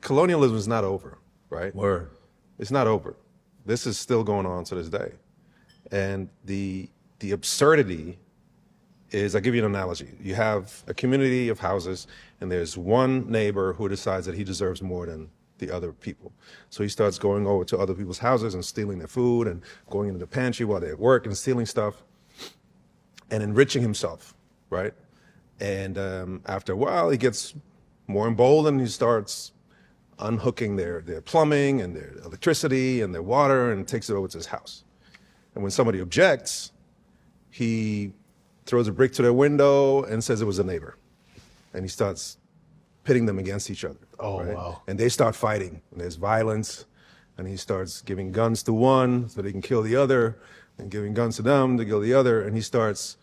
colonialism is not over, right? Word. It's not over. This is still going on to this day. And the absurdity is, I'll give you an analogy. You have a community of houses, and there's one neighbor who decides that he deserves more than the other people. So he starts going over to other people's houses and stealing their food and going into the pantry while they're at work and stealing stuff and enriching himself, right? And after a while, he gets more emboldened. He starts unhooking their plumbing and their electricity and their water and takes it over to his house. And when somebody objects, he throws a brick to their window and says it was a neighbor. And he starts pitting them against each other. Oh, right? wow. And they start fighting, and there's violence, and he starts giving guns to one so they can kill the other, and giving guns to them to kill the other, and he starts,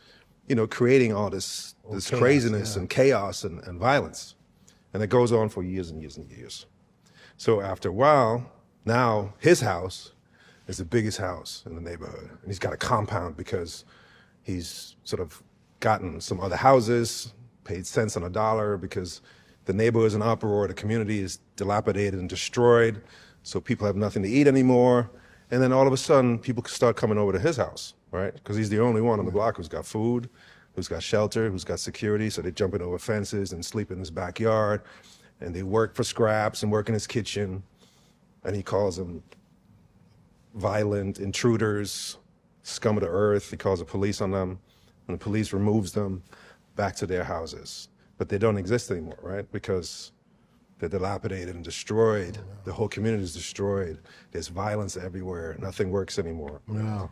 creating all this chaos, craziness yeah. and chaos and violence. And it goes on for years and years and years. So after a while, now his house is the biggest house in the neighborhood, and he's got a compound because he's sort of gotten some other houses, paid cents on a dollar because the neighborhood is in uproar, the community is dilapidated and destroyed, so people have nothing to eat anymore. And then all of a sudden, people start coming over to his house, right? Because he's the only one on the block who's got food, who's got shelter, who's got security, so they jump in over fences and sleep in his backyard, and they work for scraps and work in his kitchen, and he calls them violent intruders, scum of the earth. He calls the police on them, and the police removes them back to their houses. But they don't exist anymore, right? Because they're dilapidated and destroyed. The whole community is destroyed. There's violence everywhere. Nothing works anymore. Yeah.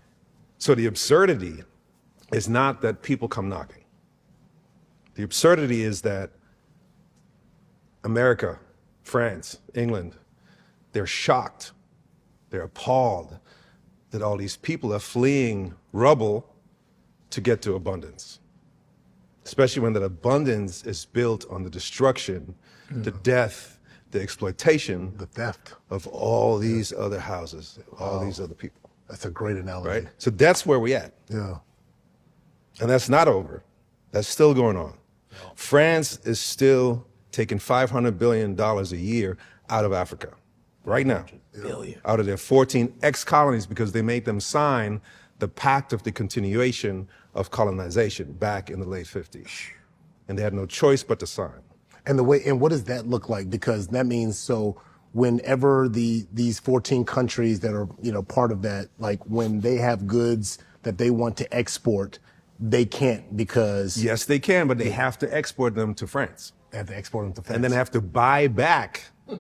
So the absurdity is not that people come knocking. The absurdity is that America, France, England, they're shocked, they're appalled that all these people are fleeing rubble to get to abundance. Especially when that abundance is built on the destruction, the death, the exploitation, The theft. of all these other houses, all these other people, That's a great analogy. right? So that's where we're at. Yeah. And that's not over. That's still going on. France is still taking $500 billion a year out of Africa right now, Billion. out of their 14 ex-colonies, because they made them sign the pact of the continuation of colonization back in the late 50s. And they had no choice but to sign. And what does that look like? Because that means, so whenever these 14 countries that are, part of that, like when they have goods that they want to export, they can't because Yes, they can, but they have to export them to France. they have to export them to France. And then have to buy back